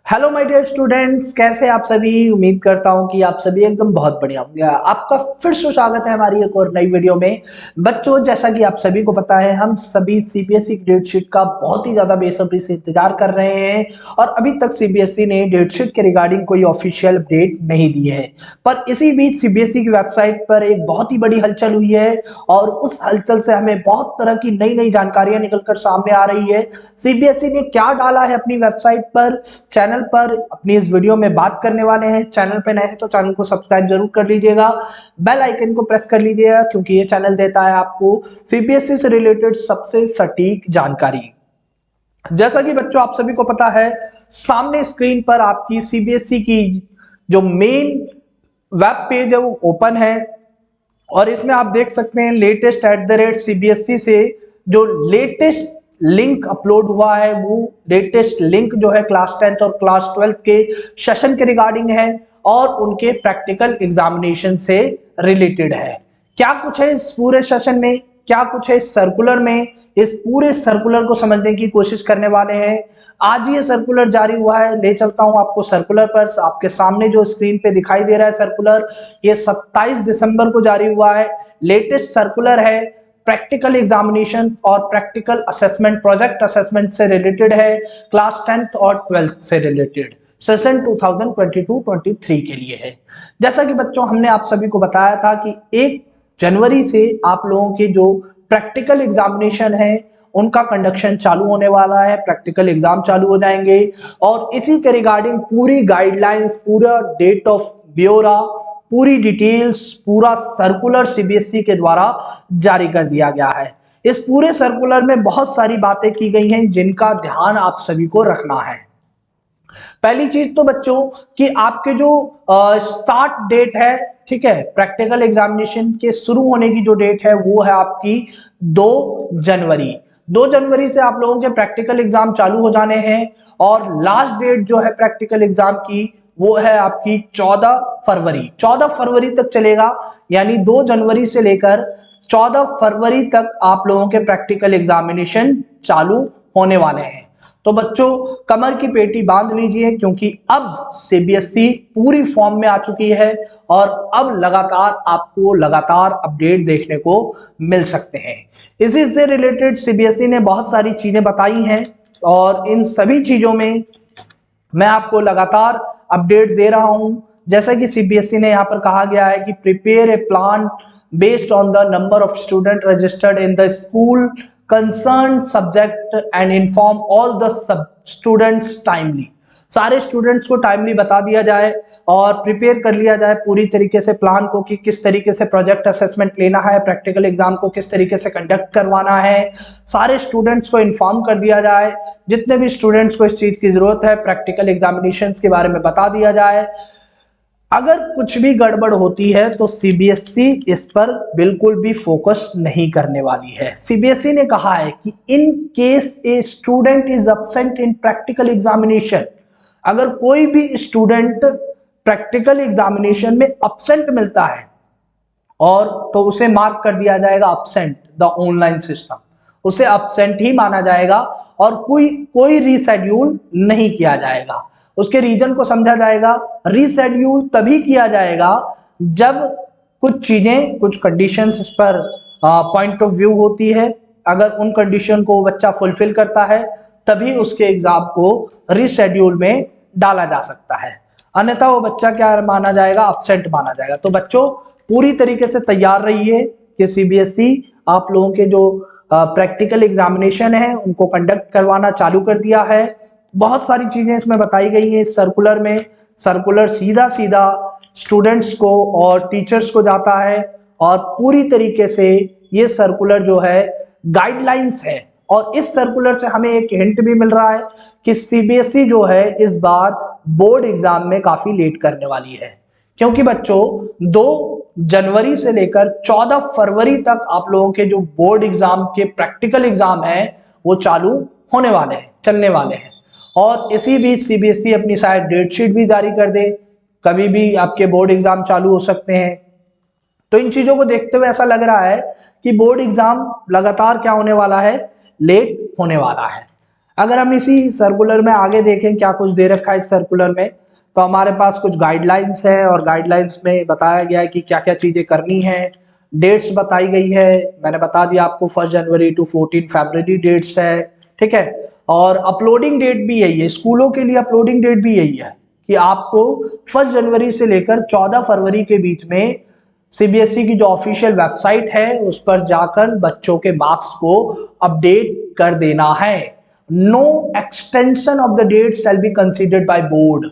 Hello my dear students, कैसे आप सभी। उम्मीद करता हूं कि आप सभी एकदम बहुत बढ़िया होंगे। आपका फिर से स्वागत है हमारी एक और नई वीडियो में। बच्चों, जैसा कि आप सभी को पता है, हम सभी सीबीएसई की डेटशीट का बहुत ही ज्यादा बेसब्री से इंतजार कर रहे हैं और अभी तक सीबीएसई ने डेटशीट के रिगार्डिंग कोई ऑफिशियल अपडेट नहीं दी है। पर इसी बीच सीबीएसई की वेबसाइट पर एक बहुत ही बड़ी हलचल हुई है और उस हलचल से हमें बहुत तरह की नई नई जानकारियां निकलकर सामने आ रही है। सीबीएसई ने क्या डाला है अपनी वेबसाइट पर, चैनल पर अपनी इस वीडियो में बात करने वाले हैं। चैनल पे नए हैं तो चैनल को सब्सक्राइब जरूर कर लीजिएगा, बेल आइकन को प्रेस कर लीजिएगा, क्योंकि ये चैनल देता है आपको सीबीएसई से रिलेटेड सबसे सटीक जानकारी। जैसा कि बच्चों आप सभी को पता है, सामने स्क्रीन पर आपकी सीबीएसई की जो मेन वेब पेज है वो ओपन है और इसमें आप देख सकते हैं लेटेस्ट @CBSE से जो लेटेस्ट लिंक अपलोड हुआ है, वो लेटेस्ट लिंक जो है क्लास 10th और क्लास 12th के सेशन के रिगार्डिंग है और उनके प्रैक्टिकल एग्जामिनेशन से रिलेटेड है। क्या कुछ है इस पूरे सेशन में, क्या कुछ है इस सर्कुलर में, इस पूरे सर्कुलर को समझने की कोशिश करने वाले हैं। आज ये सर्कुलर जारी हुआ है, ले चलता हूं आपको सर्कुलर पर। आपके सामने जो स्क्रीन पे दिखाई दे रहा है सर्कुलर, ये 27 दिसंबर को जारी हुआ है। लेटेस्ट सर्कुलर है, प्रैक्टिकल एग्जामिनेशन और प्रैक्टिकल असेसमेंट, प्रोजेक्ट असेसमेंट से रिलेटेड है, क्लास 10th और 12th से रिलेटेड सेशन 2022-23 के लिए है। जैसा कि बच्चों हमने आप सभी को बताया था कि 1 जनवरी से आप लोगों के जो प्रैक्टिकल एग्जामिनेशन है उनका कंडक्शन चालू होने वाला है, प्रैक्टिकल एग्जाम चालू हो जाएंगे और इसी के रिगार्डिंग पूरी गाइडलाइंस, पूरा डेट ऑफ ब्योरा, पूरी डिटेल्स, पूरा सर्कुलर सीबीएसई के द्वारा जारी कर दिया गया है। इस पूरे सर्कुलर में बहुत सारी बातें की गई हैं जिनका ध्यान आप सभी को रखना है। पहली चीज तो बच्चों कि आपके जो स्टार्ट डेट है, ठीक है, प्रैक्टिकल एग्जामिनेशन के शुरू होने की जो डेट है वो है आपकी 2 जनवरी। 2 जनवरी से आप लोगों के प्रैक्टिकल एग्जाम चालू हो जाने हैं और लास्ट डेट जो है प्रैक्टिकल एग्जाम की वो है आपकी 14 फरवरी। 14 फरवरी तक चलेगा, यानी 2 जनवरी से लेकर 14 फरवरी तक आप लोगों के प्रैक्टिकल एग्जामिनेशन चालू होने वाले हैं। तो बच्चों कमर की पेटी बांध लीजिए, क्योंकि अब सीबीएसई पूरी फॉर्म में आ चुकी है और अब लगातार अपडेट देखने को मिल सकते हैं। इसी से रिलेटेड सीबीएसई ने बहुत सारी चीजें बताई हैं और इन सभी चीजों में मैं आपको लगातार अपडेट दे रहा हूं। जैसा कि सीबीएसई ने यहां पर कहा गया है कि prepare a plan based on the number of student registered in the school concern subject and inform all the students timely. सारे स्टूडेंट्स को टाइमली बता दिया जाए और प्रिपेयर कर लिया जाए पूरी तरीके से प्लान को कि किस तरीके से प्रोजेक्ट असेसमेंट लेना है, प्रैक्टिकल एग्जाम को किस तरीके से कंडक्ट करवाना है। सारे स्टूडेंट्स को इन्फॉर्म कर दिया जाए, जितने भी स्टूडेंट्स को इस चीज की जरूरत है प्रैक्टिकल एग्जामिनेशन के बारे में बता दिया जाए। अगर कुछ भी गड़बड़ होती है तो सीबीएसई इस पर बिल्कुल भी फोकस नहीं करने वाली है। सीबीएसई ने कहा है कि in case a student is absent in practical examination, अगर कोई भी स्टूडेंट प्रैक्टिकल एग्जामिनेशन में एब्सेंट मिलता है और तो उसे मार्क कर दिया जाएगा एब्सेंट। द ऑनलाइन सिस्टम उसे एब्सेंट ही माना जाएगा और कोई रीशेड्यूल नहीं किया जाएगा। उसके रीजन को समझा जाएगा। रीशेड्यूल तभी किया जाएगा जब कुछ चीजें, कुछ कंडीशंस इस पर पॉइंट ऑफ व्यू होती है। अगर उन कंडीशन को बच्चा फुलफिल करता है तभी उसके एग्जाम को रीशेड्यूल में डाला जा सकता है, अन्यथा वो बच्चा क्या माना जाएगा, एब्सेंट माना जाएगा। तो बच्चों पूरी तरीके से तैयार रहिए कि सीबीएसई आप लोगों के जो प्रैक्टिकल एग्जामिनेशन है उनको कंडक्ट करवाना चालू कर दिया है। बहुत सारी चीजें इसमें बताई गई हैं इस सर्कुलर में। सर्कुलर सीधा सीधा स्टूडेंट्स को और टीचर्स को जाता है और पूरी तरीके से ये सर्कुलर जो है गाइडलाइंस है। और इस सर्कुलर से हमें एक हिंट भी मिल रहा है कि सीबीएसई जो है इस बार बोर्ड एग्जाम में काफी लेट करने वाली है, क्योंकि बच्चों 2 जनवरी से लेकर 14 फरवरी तक आप लोगों के जो बोर्ड एग्जाम के प्रैक्टिकल एग्जाम है वो चालू होने वाले हैं, चलने वाले हैं। और इसी बीच सीबीएसई अपनी शायद डेट शीट भी जारी कर दे, कभी भी आपके बोर्ड एग्जाम चालू हो सकते हैं। तो इन चीजों को देखते हुए ऐसा लग रहा है कि बोर्ड एग्जाम लगातार क्या होने वाला है, लेट होने वाला है। अगर हम इसी सर्कुलर में आगे देखें क्या कुछ दे रखा है इस सर्कुलर में, तो हमारे पास कुछ गाइडलाइंस है और गाइडलाइंस में बताया गया है कि क्या क्या चीजें करनी है। डेट्स बताई गई है, मैंने बता दिया आपको 1 जनवरी टू 14 फरवरी डेट्स है, ठीक है। और अपलोडिंग डेट भी यही है, स्कूलों के लिए अपलोडिंग डेट भी यही है कि आपको 1 जनवरी से लेकर 14 फरवरी के बीच में सीबीएसई की जो ऑफिशियल वेबसाइट है उस पर जाकर बच्चों के मार्क्स को अपडेट कर देना है। No extension of the date shall be considered by board.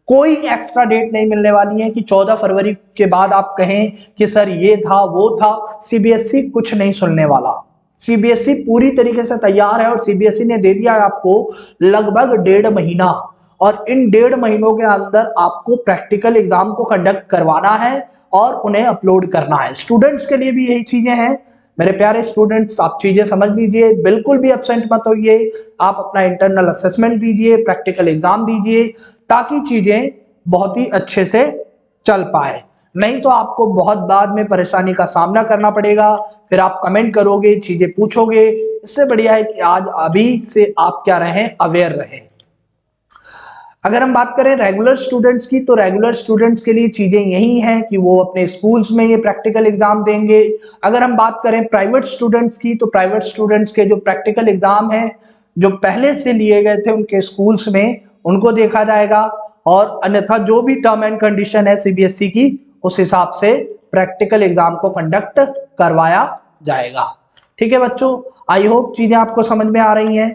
कोई एक्स्ट्रा डेट नहीं मिलने वाली है कि 14 फरवरी के बाद आप कहें कि सर ये था वो था। सीबीएसई कुछ नहीं सुनने वाला। सीबीएसई पूरी तरीके से तैयार है और सीबीएसई ने दे दिया है आपको लगभग 1.5 महीना, और इन 1.5 महीनों के अंदर आपको प्रैक्टिकल एग्जाम को कंडक्ट करवाना है और उन्हें अपलोड करना है। स्टूडेंट्स के लिए भी यही चीजें हैं। मेरे प्यारे स्टूडेंट्स, आप चीजें समझ लीजिए, बिल्कुल भी एब्सेंट मत होइए। आप अपना इंटरनल असेसमेंट दीजिए, प्रैक्टिकल एग्जाम दीजिए, ताकि चीजें बहुत ही अच्छे से चल पाए। नहीं तो आपको बहुत बाद में परेशानी का सामना करना पड़ेगा, फिर आप कमेंट करोगे, चीजें पूछोगे। इससे बढ़िया है कि आज अभी से आप क्या रहें, अवेयर रहें। अगर हम बात करें रेगुलर स्टूडेंट्स की, तो रेगुलर स्टूडेंट्स के लिए चीजें यही हैं कि वो अपने स्कूल्स में ये प्रैक्टिकल एग्जाम देंगे। अगर हम बात करें प्राइवेट स्टूडेंट्स की, तो प्राइवेट स्टूडेंट्स के जो प्रैक्टिकल एग्जाम हैं जो पहले से लिए गए थे उनके स्कूल्स में, उनको देखा जाएगा, और अन्यथा जो भी टर्म एंड कंडीशन है सीबीएसई की उस हिसाब से प्रैक्टिकल एग्जाम को कंडक्ट करवाया जाएगा। ठीक है बच्चों, आई होप चीजें आपको समझ में आ रही हैं।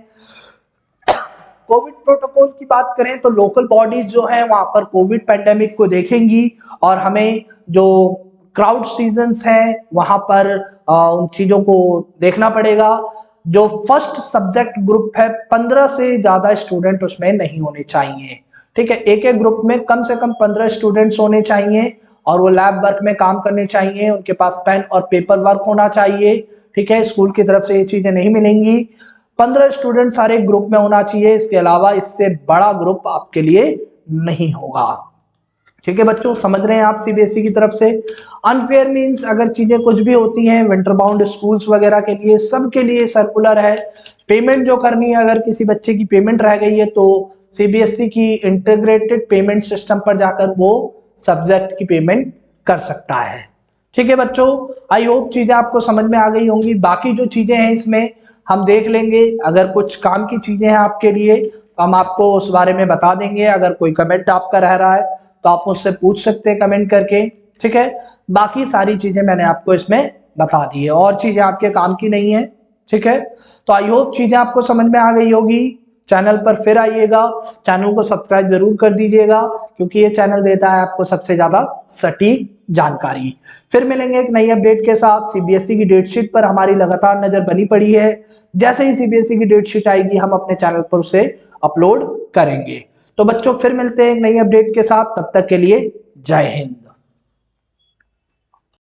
कोविड प्रोटोकॉल की बात करें तो लोकल बॉडीज जो है वहां पर कोविड पेंडेमिक को देखेंगी, और हमें जो क्राउड सीजन्स हैं वहां पर उन चीजों को देखना पड़ेगा। जो फर्स्ट सब्जेक्ट ग्रुप है 15 से ज्यादा स्टूडेंट उसमें नहीं होने चाहिए। ठीक है, एक एक ग्रुप में कम से कम 15 स्टूडेंट्स होने चाहिए, और वो लैब वर्क में काम करने चाहिए, उनके पास पेन और पेपर वर्क होना चाहिए। ठीक है, स्कूल की तरफ से ये चीजें नहीं मिलेंगी। 15 स्टूडेंट सारे ग्रुप में होना चाहिए, इसके अलावा इससे बड़ा ग्रुप आपके लिए नहीं होगा। ठीक है बच्चों, समझ रहे हैं आप सीबीएसई की तरफ से। अनफेयर मींस अगर चीजें कुछ भी होती हैं विंटर बाउंड स्कूल्स वगैरह के लिए, सबके लिए सर्कुलर है। पेमेंट जो करनी है, अगर किसी बच्चे की पेमेंट रह गई है तो सीबीएसई की इंटीग्रेटेड पेमेंट सिस्टम पर जाकर वो सब्जेक्ट की पेमेंट कर सकता है। ठीक है बच्चों, आई होप चीजें आपको समझ में आ गई होंगी। बाकी जो चीजें हैं इसमें हम देख लेंगे, अगर कुछ काम की चीजें हैं आपके लिए तो हम आपको उस बारे में बता देंगे। अगर कोई कमेंट आपका रह रहा है तो आप मुझसे पूछ सकते हैं कमेंट करके। ठीक है, बाकी सारी चीजें मैंने आपको इसमें बता दी है, और चीजें आपके काम की नहीं है। ठीक है, तो आई होप चीजें आपको समझ में आ गई होगी। चैनल पर फिर आइएगा, चैनल को सब्सक्राइब जरूर कर दीजिएगा, क्योंकि ये चैनल देता है आपको सबसे ज्यादा सटीक जानकारी। फिर मिलेंगे एक नई अपडेट के साथ। सीबीएसई की डेटशीट पर हमारी लगातार नजर बनी पड़ी है, जैसे ही सीबीएसई की डेटशीट आएगी हम अपने चैनल पर उसे अपलोड करेंगे। तो बच्चों फिर मिलते हैं एक नई अपडेट के साथ, तब तक के लिए जय हिंद।